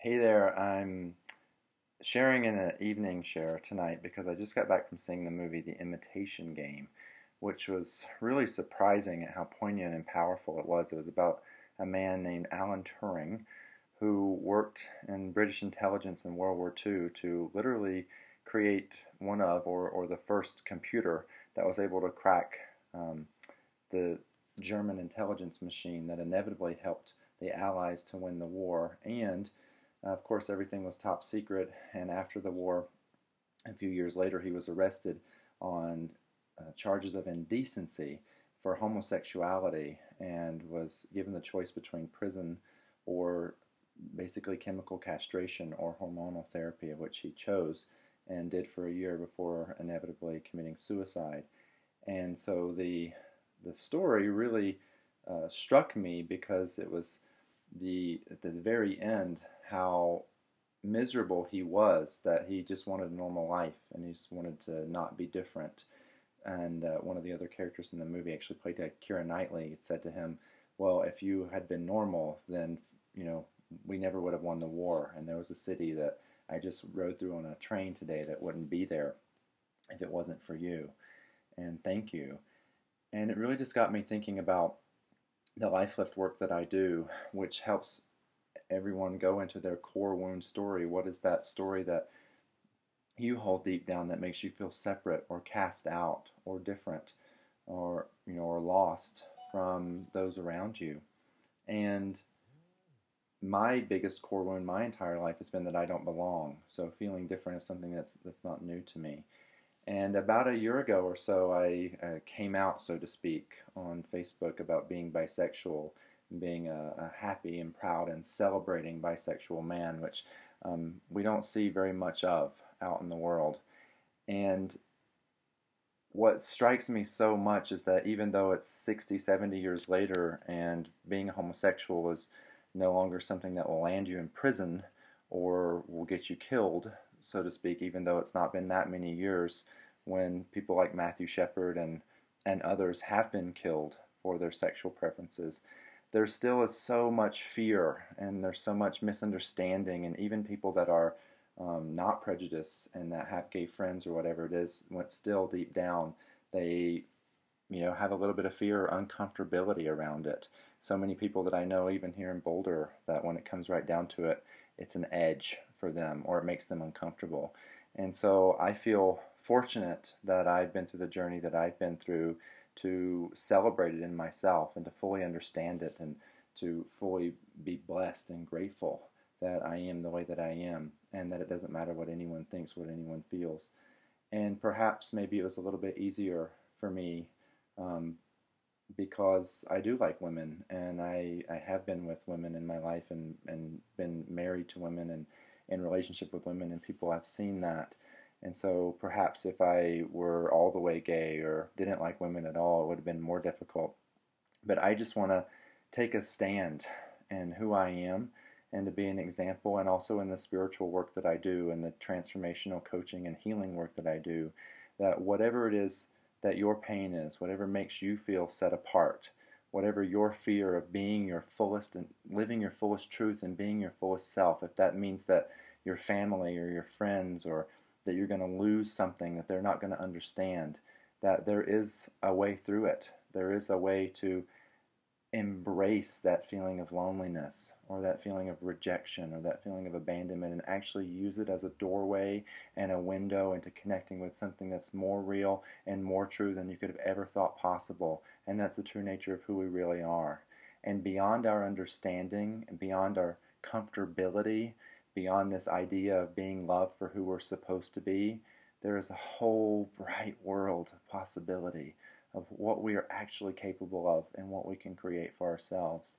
Hey there, I'm sharing in an evening share tonight because I just got back from seeing the movie The Imitation Game, which was really surprising at how poignant and powerful it was. It was about a man named Alan Turing who worked in British intelligence in World War II to literally create one of, or the first computer that was able to crack the German intelligence machine that inevitably helped the Allies to win the war. And of course, everything was top secret, and after the war, a few years later, he was arrested on charges of indecency for homosexuality and was given the choice between prison or basically chemical castration or hormonal therapy, of which he chose and did for a year before inevitably committing suicide. And so the story really struck me because it was at the very end how miserable he was, that he just wanted a normal life and he just wanted to not be different. And one of the other characters in the movie, actually played by Keira Knightley, it said to him, well, if you had been normal, then we never would have won the war, and there was a city that I just rode through on a train today that wouldn't be there if it wasn't for you, and thank you. And it really just got me thinking about the life lift work that I do, which helps everyone go into their core wound story. What is that story that you hold deep down that makes you feel separate or cast out or different, or or lost from those around you? And my biggest core wound my entire life has been that I don't belong. So feeling different is something that's not new to me. And about a year ago or so, I came out, so to speak, on Facebook about being bisexual, being a happy and proud and celebrating bisexual man, which we don't see very much of out in the world. And what strikes me so much is that even though it's 60, 70 years later and being a homosexual is no longer something that will land you in prison or will get you killed, so to speak, even though it's not been that many years when people like Matthew Shepard and others have been killed for their sexual preferences, there still is so much fear and there's so much misunderstanding, and even people that are not prejudiced and that have gay friends or whatever it is, when still deep down they have a little bit of fear or uncomfortability around it. So many people that I know, even here in Boulder, that when it comes right down to it, it's an edge for them or it makes them uncomfortable. And so I feel fortunate that I've been through the journey that I've been through to celebrate it in myself and to fully understand it and to fully be blessed and grateful that I am the way that I am, and that it doesn't matter what anyone thinks, what anyone feels. And perhaps maybe it was a little bit easier for me um, because I do like women, and I have been with women in my life and been married to women and in relationship with women, and people have seen that. And so perhaps if I were all the way gay or didn't like women at all, it would have been more difficult. But I just want to take a stand in who I am and to be an example, and also in the spiritual work that I do and the transformational coaching and healing work that I do, that whatever it is that your pain is, whatever makes you feel set apart, whatever your fear of being your fullest and living your fullest truth and being your fullest self, if that means that your family or your friends or that you're going to lose something that they're not going to understand, that there is a way through it. There is a way to embrace that feeling of loneliness or that feeling of rejection or that feeling of abandonment, and actually use it as a doorway and a window into connecting with something that's more real and more true than you could have ever thought possible. And that's the true nature of who we really are. And beyond our understanding and beyond our comfortability, beyond this idea of being loved for who we're supposed to be, there is a whole bright world of possibility of what we are actually capable of and what we can create for ourselves.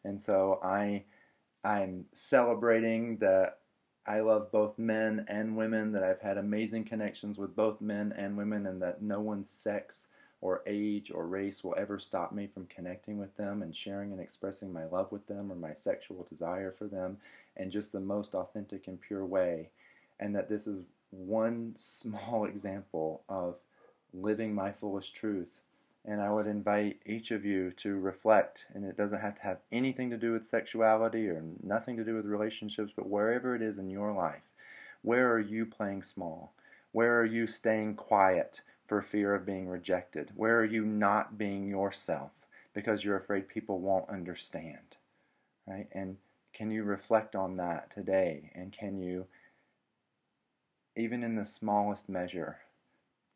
And so I'm celebrating that I love both men and women, that I've had amazing connections with both men and women, and that no one's sex or age or race will ever stop me from connecting with them and sharing and expressing my love with them or my sexual desire for them in just the most authentic and pure way. And that this is one small example of living my fullest truth And I would invite each of you to reflect, and it doesn't have to have anything to do with sexuality or nothing to do with relationships, but wherever it is in your life, where are you playing small? Where are you staying quiet for fear of being rejected? Where are you not being yourself because you're afraid people won't understand? Right? And can you reflect on that today? And can you, even in the smallest measure,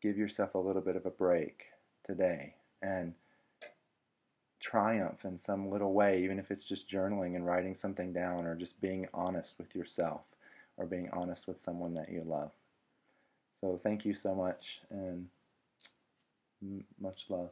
give yourself a little bit of a break today and triumph in some little way, even if it's just journaling and writing something down, or just being honest with yourself, or being honest with someone that you love. So thank you so much, and much love.